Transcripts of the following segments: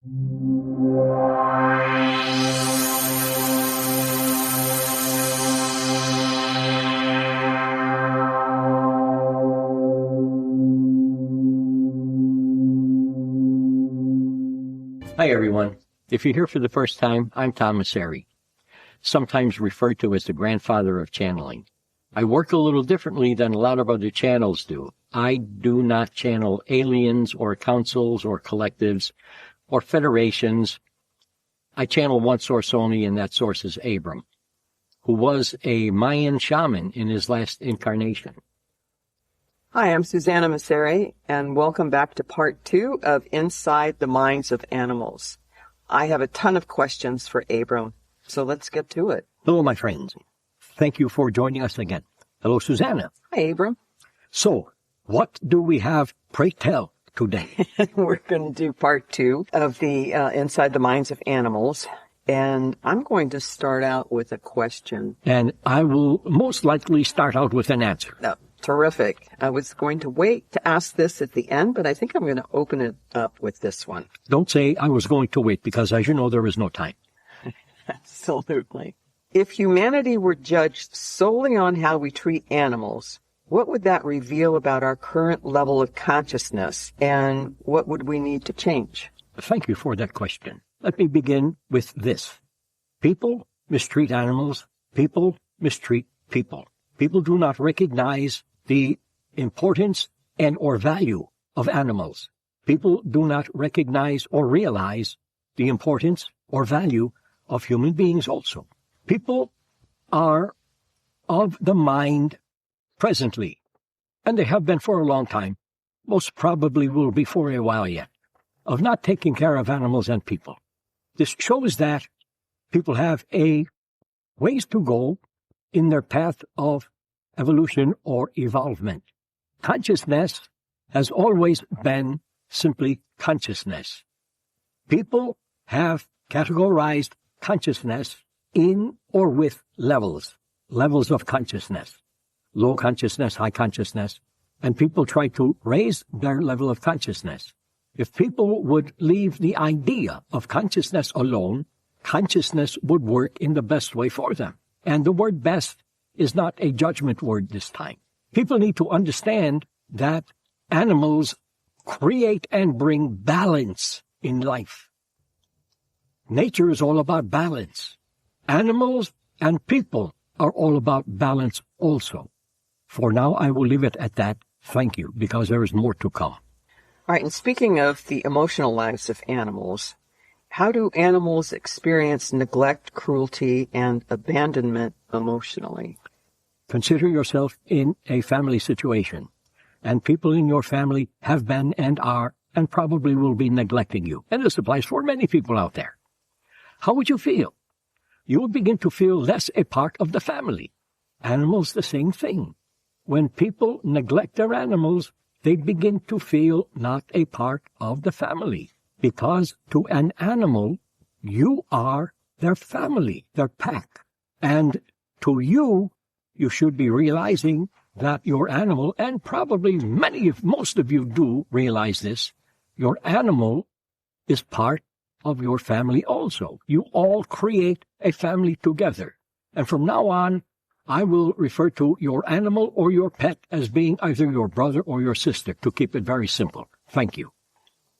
Hi, everyone. If you're here for the first time, I'm Tom Masseri, sometimes referred to as the grandfather of channeling. I work a little differently than a lot of other channels do. I do not channel aliens or councils or collectives or federations. I channel one source only, and that source is Abram, who was a Mayan shaman in his last incarnation. Hi, I'm Susanna Masseri, and welcome back to part 2 of Inside the Minds of Animals. I have a ton of questions for Abram, so let's get to it. Hello, my friends. Thank you for joining us again. Hello, Susanna. Hi, Abram. So, what do we have, pray tell, today? We're going to do part 2 of the Inside the Minds of Animals, and I'm going to start out with a question. And I will most likely start out with an answer. No. Terrific. I was going to wait to ask this at the end, but I think I'm going to open it up with this one. Don't say I was going to wait, because as you know, there is no time. Absolutely. If humanity were judged solely on how we treat animals, what would that reveal about our current level of consciousness, and what would we need to change? Thank you for that question. Let me begin with this. People mistreat animals. People mistreat people. People do not recognize the importance and or value of animals. People do not recognize or realize the importance or value of human beings also. People are of the mind presently, and they have been for a long time, most probably will be for a while yet, of not taking care of animals and people. This shows that people have a ways to go in their path of evolution or evolvement. Consciousness has always been simply consciousness. People have categorized consciousness in or with levels of consciousness, low consciousness, high consciousness, and people try to raise their level of consciousness. If people would leave the idea of consciousness alone, consciousness would work in the best way for them. And the word best is not a judgment word this time. People need to understand that animals create and bring balance in life. Nature is all about balance. Animals and people are all about balance also. For now, I will leave it at that. Thank you, because there is more to come. All right, and speaking of the emotional lives of animals, how do animals experience neglect, cruelty, and abandonment emotionally? Consider yourself in a family situation, and people in your family have been and are and probably will be neglecting you. And this applies for many people out there. How would you feel? You would begin to feel less a part of the family. Animals, the same thing. When people neglect their animals, they begin to feel not a part of the family. Because to an animal, you are their family, their pack. And to you, you should be realizing that your animal, and probably most of you do realize this, your animal is part of your family also. You all create a family together. And from now on, I will refer to your animal or your pet as being either your brother or your sister, to keep it very simple. Thank you.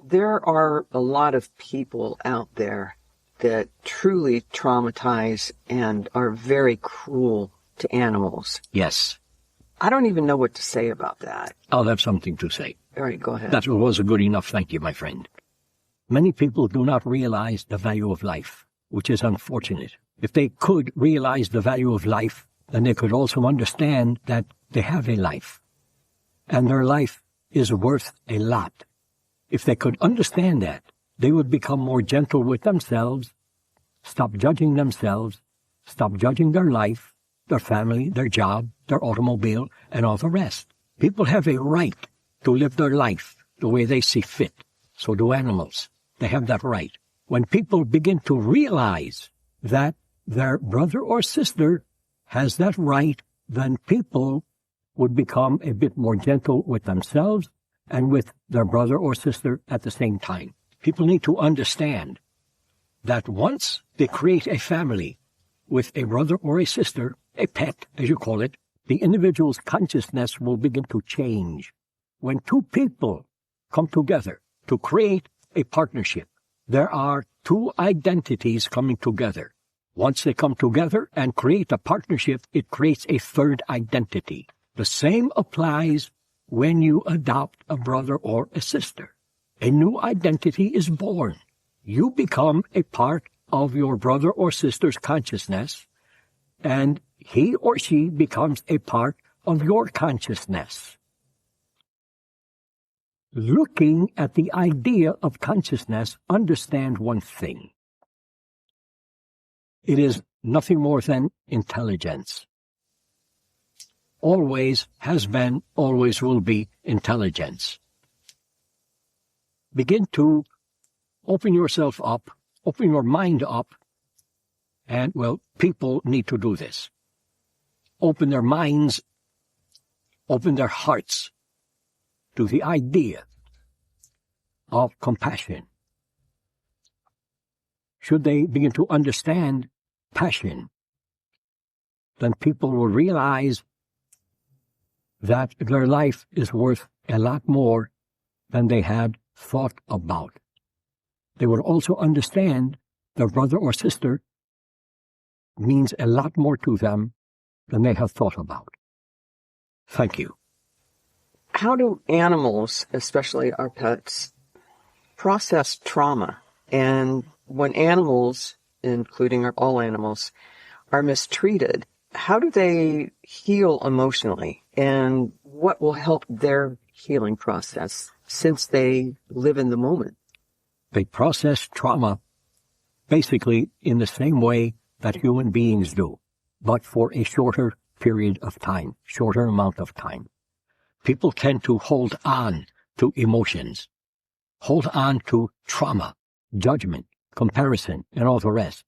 There are a lot of people out there that truly traumatize and are very cruel to animals. Yes. I don't even know what to say about that. I'll have something to say. All right, go ahead. That was good enough. Thank you, my friend. Many people do not realize the value of life, which is unfortunate. If they could realize the value of life, then they could also understand that they have a life, and their life is worth a lot. If they could understand that, they would become more gentle with themselves, stop judging themselves, stop judging their life, their family, their job, their automobile, and all the rest. People have a right to live their life the way they see fit. So do animals. They have that right. When people begin to realize that their brother or sister has that right, then people would become a bit more gentle with themselves and with their brother or sister at the same time. People need to understand that once they create a family with a brother or a sister, a pet, as you call it, the individual's consciousness will begin to change. When two people come together to create a partnership, there are two identities coming together. Once they come together and create a partnership, it creates a third identity. The same applies when you adopt a brother or a sister. A new identity is born. You become a part of your brother or sister's consciousness, and he or she becomes a part of your consciousness. Looking at the idea of consciousness, understand one thing. It is nothing more than intelligence. Always has been, always will be intelligence. Begin to open yourself up, open your mind up, and, well, people need to do this. Open their minds, open their hearts to the idea of compassion. Should they begin to understand passion, then people will realize that their life is worth a lot more than they had thought about. They will also understand their brother or sister means a lot more to them than they have thought about. Thank you. How do animals, especially our pets, process trauma? And when animals, including all animals, are mistreated, how do they heal emotionally? And what will help their healing process since they live in the moment? They process trauma basically in the same way that human beings do, but for a shorter period of time, shorter amount of time. People tend to hold on to emotions, hold on to trauma, judgment, comparison, and all the rest.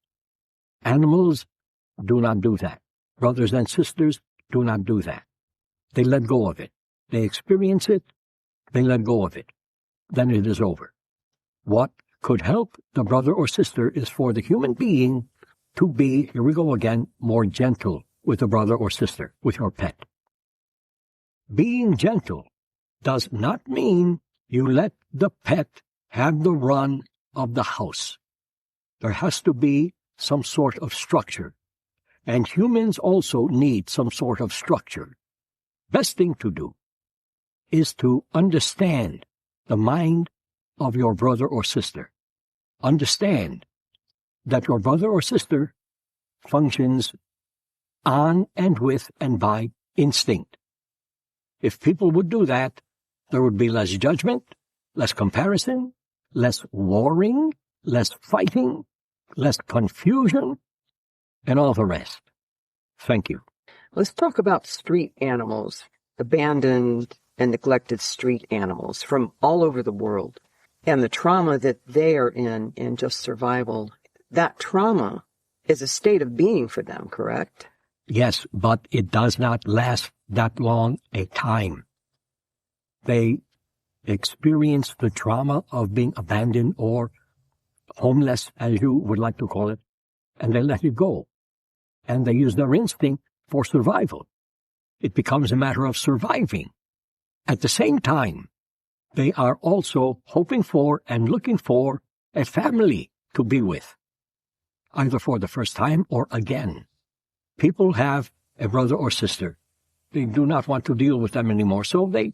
Animals do not do that. Brothers and sisters do not do that. They let go of it. They experience it, they let go of it. Then it is over. What could help the brother or sister is for the human being to be, here we go again, more gentle with the brother or sister, with your pet. Being gentle does not mean you let the pet have the run of the house. There has to be some sort of structure. And humans also need some sort of structure. Best thing to do is to understand the mind of your brother or sister. Understand that your brother or sister functions on and with and by instinct. If people would do that, there would be less judgment, less comparison, less warring, less fighting, less confusion, and all the rest. Thank you. Let's talk about street animals, abandoned and neglected street animals from all over the world, and the trauma that they are in just survival. That trauma is a state of being for them, correct? Yes, but it does not last that long a time. They experience the trauma of being abandoned or homeless, as you would like to call it, and they let it go. And they use their instinct for survival. It becomes a matter of surviving. At the same time, they are also hoping for and looking for a family to be with, either for the first time or again. People have a brother or sister. They do not want to deal with them anymore, so they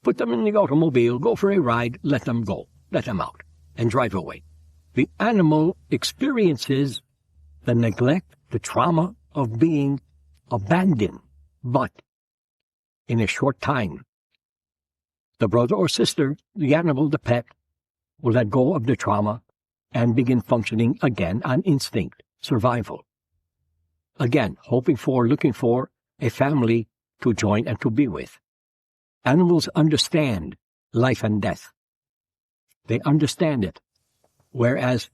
put them in the automobile, go for a ride, let them go, let them out, and drive away. The animal experiences the neglect, the trauma of being abandoned, but in a short time, the brother or sister, the animal, the pet, will let go of the trauma and begin functioning again on instinct, survival. Again, hoping for, looking for a family to join and to be with. Animals understand life and death. They understand it, whereas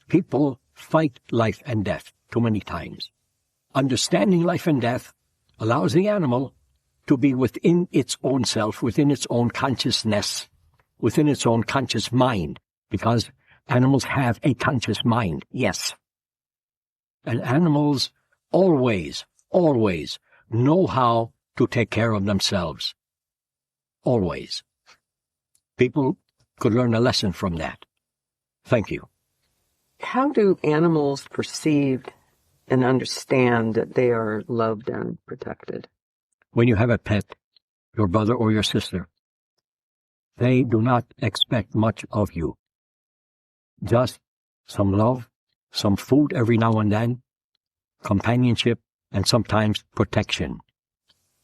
people fight life and death too many times. Understanding life and death allows the animal to be within its own self, within its own consciousness, within its own conscious mind, because Animals have a conscious mind, yes. And animals always know how to take care of themselves. Always. People could learn a lesson from that. Thank you. How do animals perceive and understand that they are loved and protected? When you have a pet, your brother or your sister, they do not expect much of you. Just some love, some food every now and then, companionship, and sometimes protection.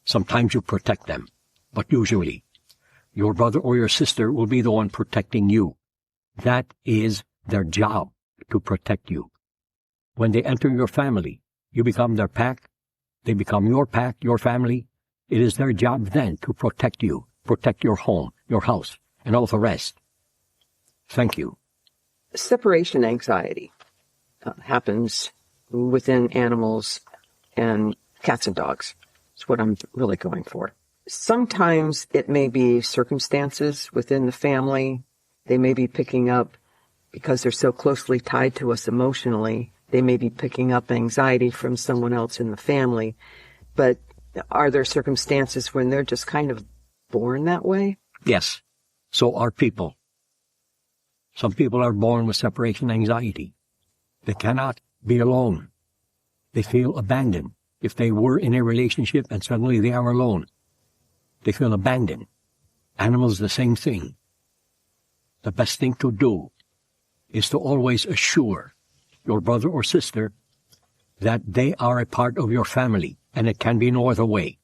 Sometimes you protect them, but usually your brother or your sister will be the one protecting you. That is their job, to protect you. When they enter your family, you become their pack, they become your pack, your family. It is their job then to protect you, protect your home, your house, and all the rest. Thank you. Separation anxiety happens within animals and cats and dogs. That's what I'm really going for. Sometimes it may be circumstances within the family. They may be picking up, because they're so closely tied to us emotionally, they may be picking up anxiety from someone else in the family. But are there circumstances when they're just kind of born that way? Yes. So are people. Some people are born with separation anxiety. They cannot be alone. They feel abandoned. If they were in a relationship and suddenly they are alone, they feel abandoned. Animals, the same thing. The best thing to do is to always assure your brother or sister that they are a part of your family, and it can be no other way.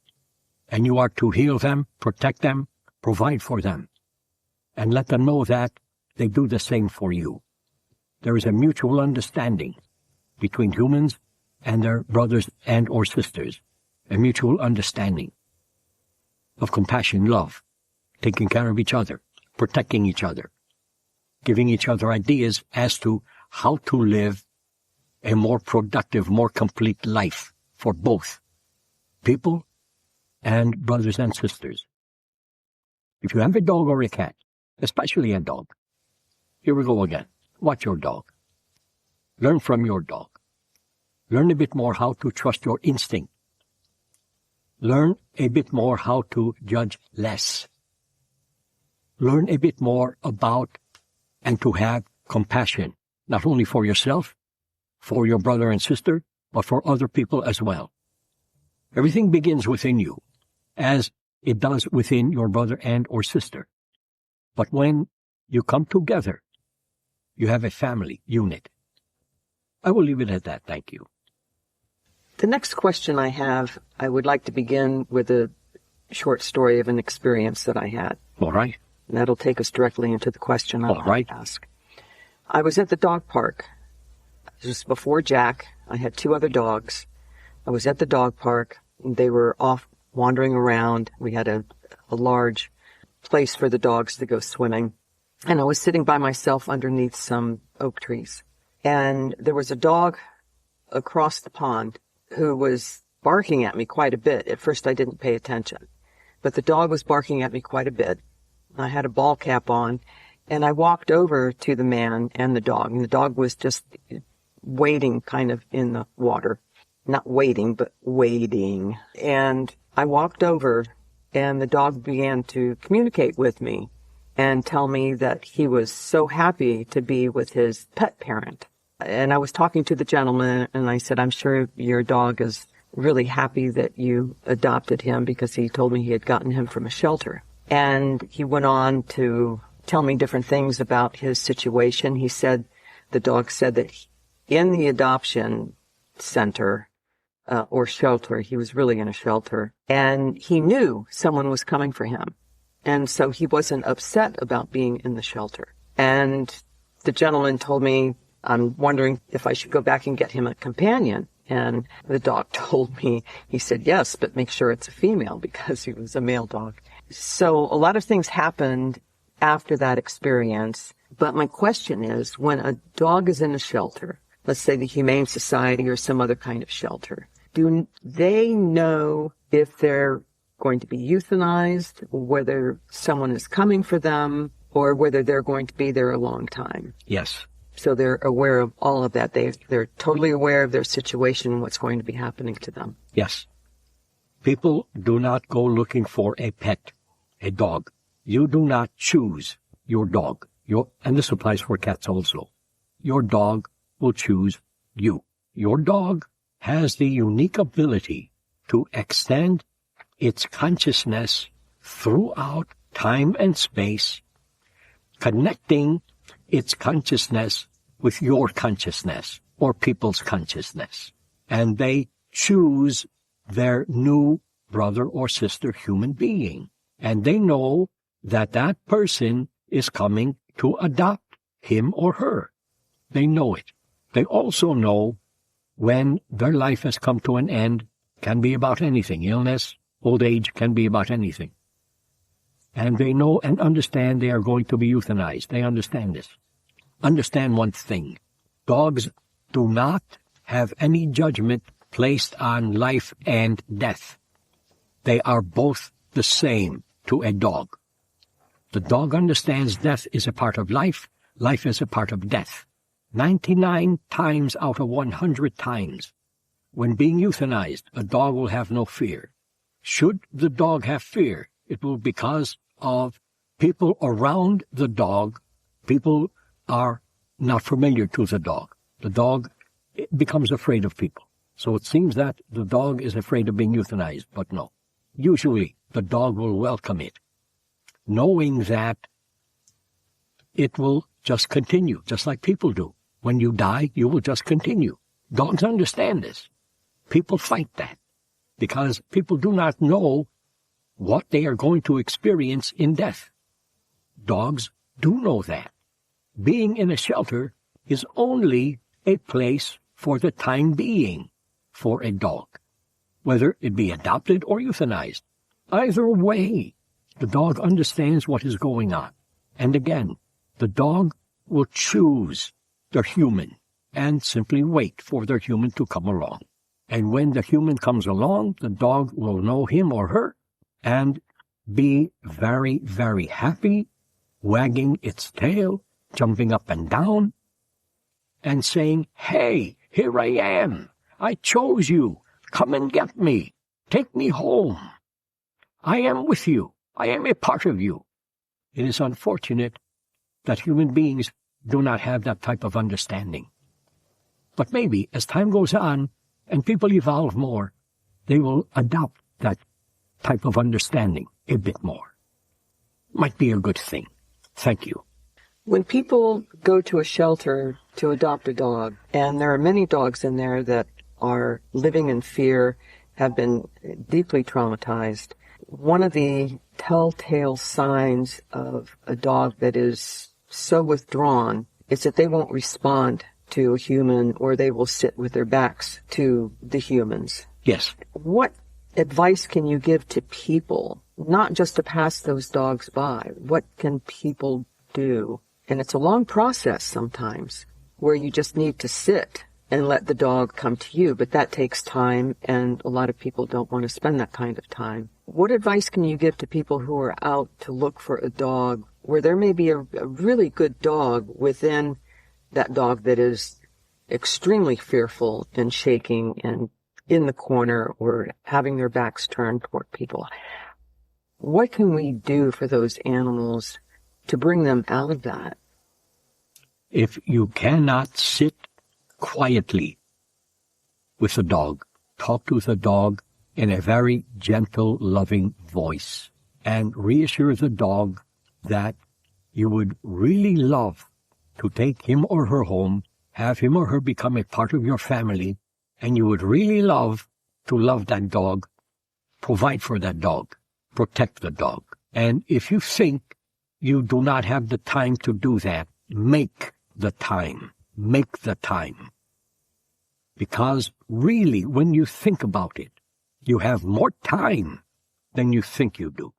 And you are to heal them, protect them, provide for them, and let them know that they do the same for you. There is a mutual understanding between humans and their brothers and or sisters, a mutual understanding of compassion, love, taking care of each other, protecting each other, giving each other ideas as to how to live a more productive, more complete life for both people and brothers and sisters. If you have a dog or a cat, especially a dog, here we go again. Watch your dog. Learn from your dog. Learn a bit more how to trust your instinct. Learn a bit more how to judge less. Learn a bit more about and to have compassion, not only for yourself, for your brother and sister, but for other people as well. Everything begins within you, as it does within your brother and or sister. But when you come together, you have a family unit. I will leave it at that. Thank you. The next question I have, I would like to begin with a short story of an experience that I had. All right. And that'll take us directly into the question I want to ask. I was at the dog park. This was before Jack. I had two other dogs. I was at the dog park. They were off wandering around. We had a large place for the dogs to go swimming. And I was sitting by myself underneath some oak trees. And there was a dog across the pond who was barking at me quite a bit. At first I didn't pay attention. But the dog was barking at me quite a bit. I had a ball cap on. And I walked over to the man and the dog. And the dog was just wading kind of in the water. Not waiting, but wading. And I walked over, and the dog began to communicate with me and tell me that he was so happy to be with his pet parent. And I was talking to the gentleman, and I said, I'm sure your dog is really happy that you adopted him, because he told me he had gotten him from a shelter. And he went on to tell me different things about his situation. He said, the dog said that in the adoption center, or shelter, he was really in a shelter, and he knew someone was coming for him. And so he wasn't upset about being in the shelter. And the gentleman told me, I'm wondering if I should go back and get him a companion. And the dog told me, he said, yes, but make sure it's a female, because he was a male dog. So a lot of things happened after that experience. But my question is, when a dog is in a shelter, let's say the Humane Society or some other kind of shelter, do they know if they're going to be euthanized, whether someone is coming for them, or whether they're going to be there a long time. Yes. So they're aware of all of that. They're totally aware of their situation and what's going to be happening to them. Yes. People do not go looking for a pet, a dog. You do not choose your dog. And this applies for cats also. Your dog will choose you. Your dog has the unique ability to extend its consciousness throughout time and space, connecting its consciousness with your consciousness or people's consciousness. And they choose their new brother or sister human being. And they know that that person is coming to adopt him or her. They know it. They also know when their life has come to an end. Can be about anything. Illness, old age, can be about anything. And they know and understand they are going to be euthanized. They understand this. Understand one thing. Dogs do not have any judgment placed on life and death. They are both the same to a dog. The dog understands death is a part of life. Life is a part of death. 99 times out of 100 times, when being euthanized, a dog will have no fear. Should the dog have fear, it will be because of people around the dog. People are not familiar to the dog. The dog becomes afraid of people. So it seems that the dog is afraid of being euthanized, but no. Usually, the dog will welcome it, knowing that it will just continue, just like people do. When you die, you will just continue. Dogs understand this. People fight that because people do not know what they are going to experience in death. Dogs do know that. Being in a shelter is only a place for the time being for a dog, whether it be adopted or euthanized. Either way, the dog understands what is going on. And again, the dog will choose their human and simply wait for their human to come along. And when the human comes along, the dog will know him or her and be very, very happy, wagging its tail, jumping up and down, and saying, "Hey, here I am. I chose you. Come and get me. Take me home. I am with you. I am a part of you." It is unfortunate that human beings do not have that type of understanding. But maybe as time goes on and people evolve more, they will adopt that type of understanding a bit more. Might be a good thing. Thank you. When people go to a shelter to adopt a dog, and there are many dogs in there that are living in fear, have been deeply traumatized, one of the telltale signs of a dog that is so withdrawn is that they won't respond to a human, or they will sit with their backs to the humans. Yes. What advice can you give to people, not just to pass those dogs by? What can people do? And it's a long process sometimes, where you just need to sit and let the dog come to you, but that takes time, and a lot of people don't want to spend that kind of time. What advice can you give to people who are out to look for a dog, where there may be a really good dog within that dog that is extremely fearful and shaking and in the corner or having their backs turned toward people? What can we do for those animals to bring them out of that? If you cannot sit quietly with the dog, talk to the dog in a very gentle, loving voice, and reassure the dog that you would really love to take him or her home, have him or her become a part of your family, and you would really love to love that dog, provide for that dog, protect the dog. And if you think you do not have the time to do that, make the time. Make the time. Because really, when you think about it, you have more time than you think you do.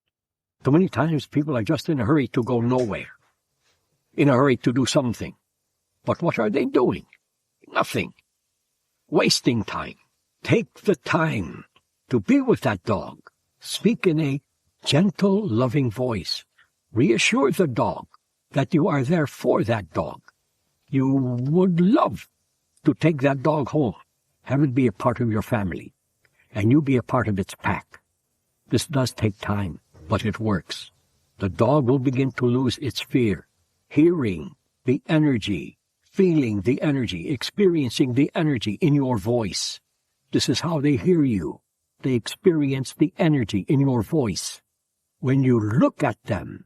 Too many times people are just in a hurry to go nowhere, in a hurry to do something. But what are they doing? Nothing. Wasting time. Take the time to be with that dog. Speak in a gentle, loving voice. Reassure the dog that you are there for that dog. You would love to take that dog home, have it be a part of your family, and you be a part of its pack. This does take time, but it works. The dog will begin to lose its fear, hearing the energy, feeling the energy, experiencing the energy in your voice. This is how they hear you. They experience the energy in your voice. When you look at them,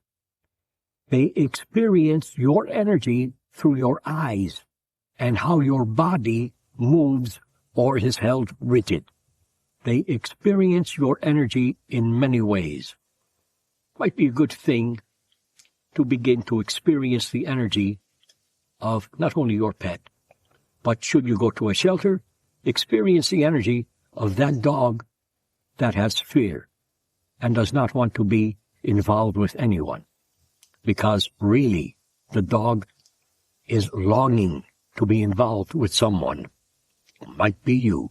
they experience your energy through your eyes and how your body moves or is held rigid. They experience your energy in many ways. Might be a good thing to begin to experience the energy of not only your pet, but should you go to a shelter, experience the energy of that dog that has fear and does not want to be involved with anyone. Because really, the dog is longing to be involved with someone. Might be you.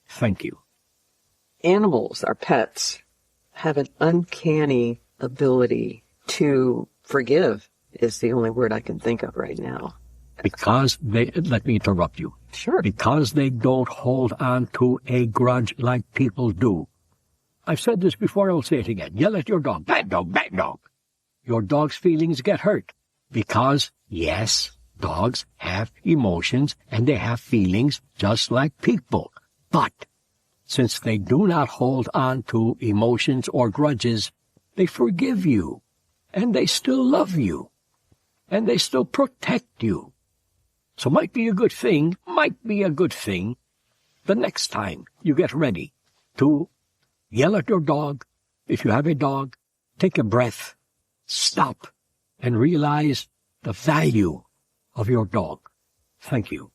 Thank you. Animals, our pets, have an uncanny ability to forgive, is the only word I can think of right now. Because let me interrupt you. Sure. Because they don't hold on to a grudge like people do. I've said this before, I'll say it again. Yell at your dog, bad dog, bad dog. Your dog's feelings get hurt. Because, yes, dogs have emotions and they have feelings just like people. But since they do not hold on to emotions or grudges, they forgive you. And they still love you. And they still protect you. So might be a good thing the next time you get ready to yell at your dog. If you have a dog, take a breath, stop, and realize the value of your dog. Thank you.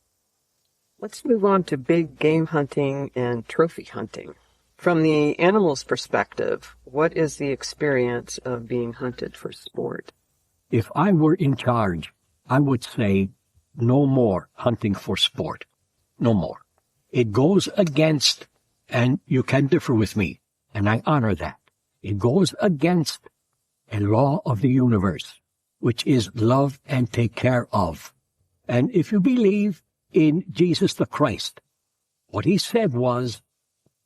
Let's move on to big game hunting and trophy hunting. From the animal's perspective, what is the experience of being hunted for sport? If I were in charge, I would say no more hunting for sport. No more. It goes against, and you can differ with me, and I honor that. It goes against a law of the universe, which is love and take care of. And if you believe in Jesus the Christ, what he said was,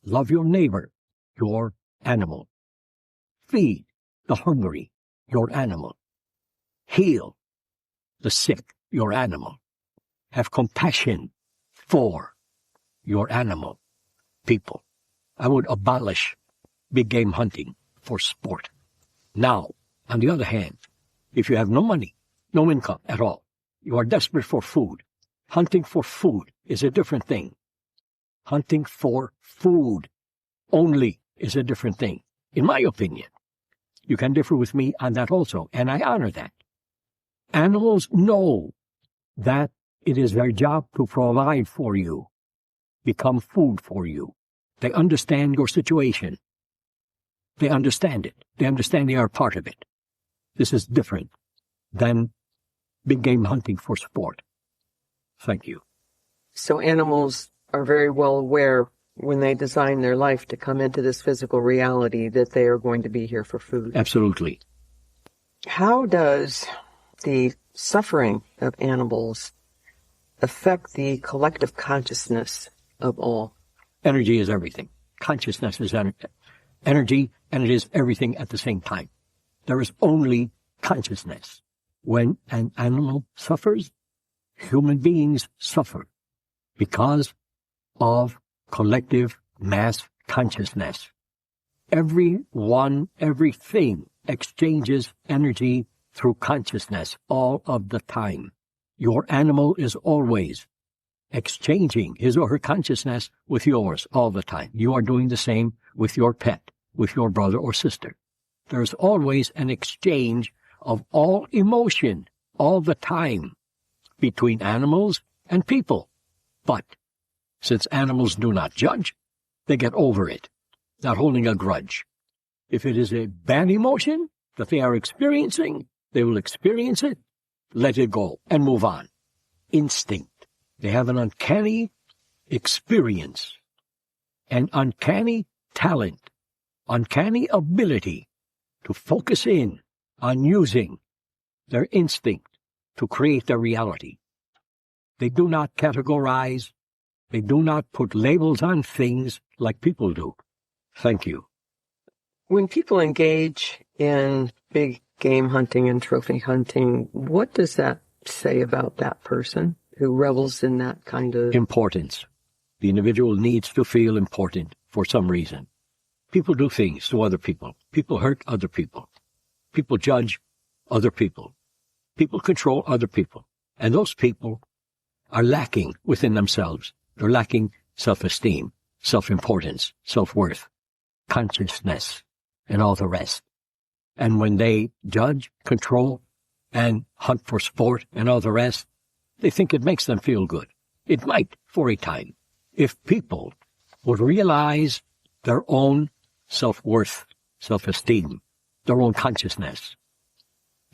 love your neighbor, your animal. Feed the hungry, your animal. Heal the sick, your animal. Have compassion for your animal. People, I would abolish big game hunting for sport. Now, on the other hand, if you have no money, no income at all, you are desperate for food, hunting for food is a different thing. Hunting for food only is a different thing, in my opinion. You can differ with me on that also, and I honor that. Animals know that it is their job to provide for you, become food for you. They understand your situation. They understand it. They understand they are part of it. This is different than big game hunting for sport. Thank you. So animals are very well aware when they design their life to come into this physical reality that they are going to be here for food. Absolutely. How does the suffering of animals affect the collective consciousness of all? Energy is everything. Consciousness is energy, and it is everything at the same time. There is only consciousness. When an animal suffers, human beings suffer because of collective mass consciousness. Everyone, everything exchanges energy through consciousness all of the time. Your animal is always exchanging his or her consciousness with yours all the time. You are doing the same with your pet, with your brother or sister. There's always an exchange of all emotion all the time between animals and people. But since animals do not judge, they get over it, not holding a grudge. If it is a bad emotion that they are experiencing, they will experience it, let it go, and move on. Instinct. They have an uncanny experience, an uncanny talent, uncanny ability to focus in on using their instinct to create their reality. They do not categorize. They do not put labels on things like people do. Thank you. When people engage in big game hunting and trophy hunting, what does that say about that person who revels in that kind of importance? The individual needs to feel important for some reason. People do things to other people. People hurt other people. People judge other people. People control other people. And those people are lacking within themselves. They're lacking self-esteem, self-importance, self-worth, consciousness, and all the rest. And when they judge, control, and hunt for sport and all the rest, they think it makes them feel good. It might for a time. If people would realize their own self-worth, self-esteem, their own consciousness,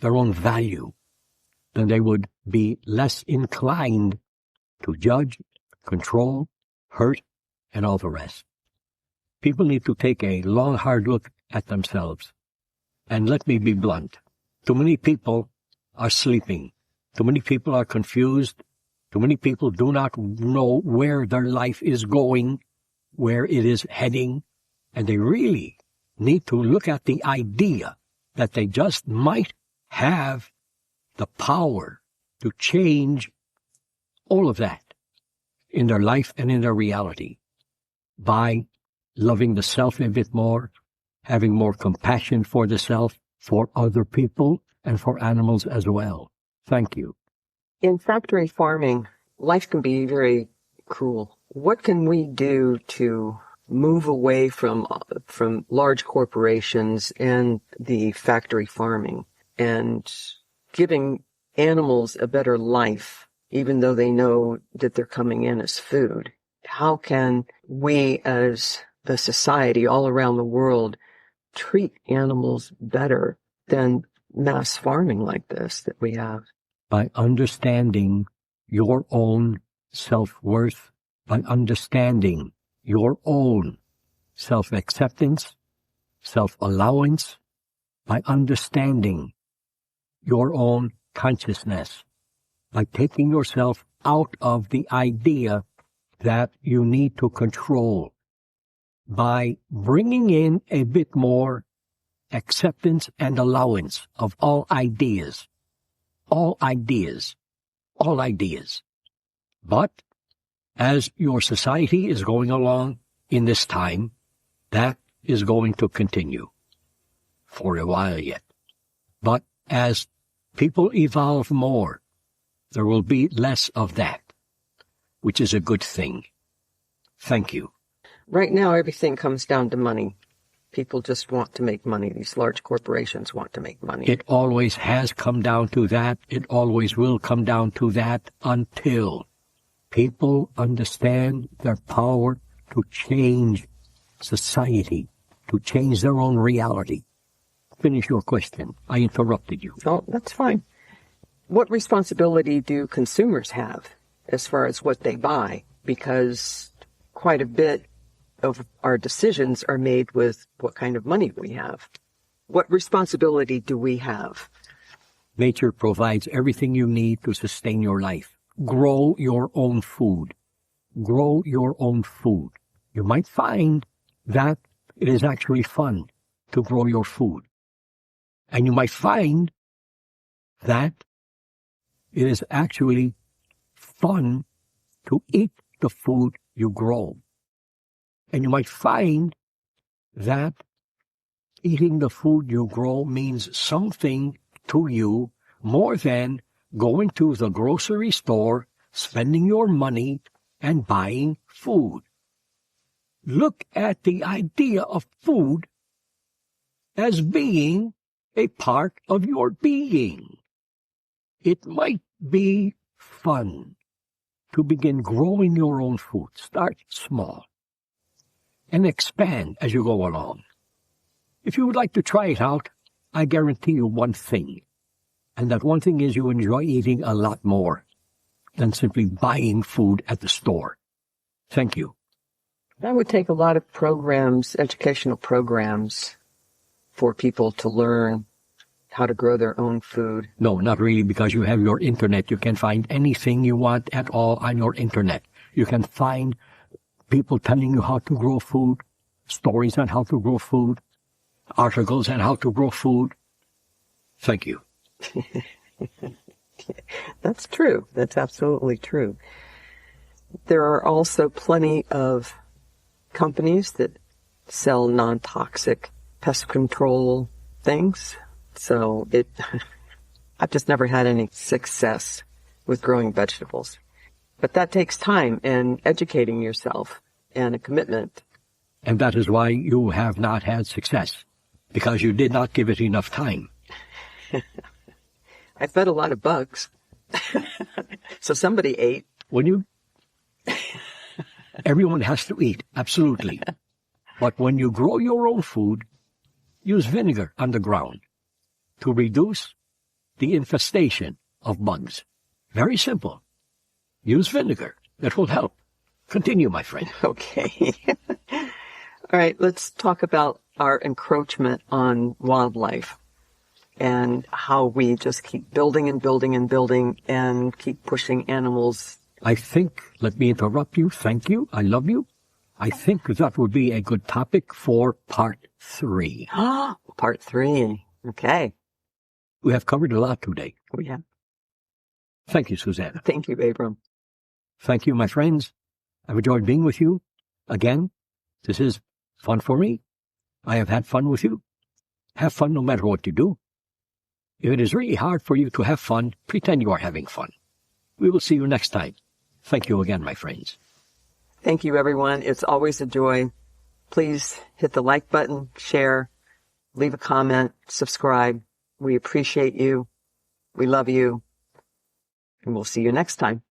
their own value, then they would be less inclined to judge, control, hurt, and all the rest. People need to take a long, hard look at themselves. And let me be blunt. Too many people are sleeping. Too many people are confused. Too many people do not know where their life is going, where it is heading, and they really need to look at the idea that they just might have the power to change all of that in their life and in their reality by loving the self a bit more, having more compassion for the self, for other people, and for animals as well. Thank you. In factory farming, life can be very cruel. What can we do to move away from large corporations and the factory farming and giving animals a better life, even though they know that they're coming in as food? How can we as the society all around the world treat animals better than mass farming like this that we have? By understanding your own self-worth, by understanding your own self-acceptance, self-allowance, by understanding your own consciousness, by taking yourself out of the idea that you need to control, by bringing in a bit more acceptance and allowance of all ideas. All ideas. All ideas. But as your society is going along in this time, that is going to continue for a while yet. But as people evolve more, there will be less of that, which is a good thing. Thank you. Right now, everything comes down to money. People just want to make money. These large corporations want to make money. It always has come down to that. It always will come down to that until people understand their power to change society, to change their own reality. Finish your question. I interrupted you. Oh, that's fine. What responsibility do consumers have as far as what they buy? Because quite a bit of our decisions are made with what kind of money we have. What responsibility do we have? Nature provides everything you need to sustain your life. Grow your own food. Grow your own food. You might find that it is actually fun to grow your food. And you might find that it is actually fun to eat the food you grow. And you might find that eating the food you grow means something to you more than going to the grocery store, spending your money, and buying food. Look at the idea of food as being a part of your being. It might be fun to begin growing your own food. Start small and expand as you go along. If you would like to try it out, I guarantee you one thing, and that one thing is you enjoy eating a lot more than simply buying food at the store. Thank you. That would take a lot of programs, educational programs, for people to learn how to grow their own food. No, not really, because you have your internet. You can find anything you want at all on your internet. You can find people telling you how to grow food, stories on how to grow food, articles on how to grow food. Thank you. That's true. That's absolutely true. There are also plenty of companies that sell non-toxic pest control things. So I've just never had any success with growing vegetables. But that takes time and educating yourself and a commitment. And that is why you have not had success, because you did not give it enough time. I fed a lot of bugs. So somebody ate. Everyone has to eat, absolutely. But when you grow your own food, use vinegar on the ground to reduce the infestation of bugs. Very simple. Use vinegar. That will help. Continue, my friend. Okay. All right, let's talk about our encroachment on wildlife and how we just keep building and building and building and keep pushing animals. I think, let me interrupt you. Thank you. I love you. I think that would be a good topic for part 3. Part 3. Okay. We have covered a lot today. We have. Thank you, Susanna. Thank you, Abram. Thank you, my friends. I've enjoyed being with you. Again, this is fun for me. I have had fun with you. Have fun no matter what you do. If it is really hard for you to have fun, pretend you are having fun. We will see you next time. Thank you again, my friends. Thank you, everyone. It's always a joy. Please hit the like button, share, leave a comment, subscribe. We appreciate you. We love you. And we'll see you next time.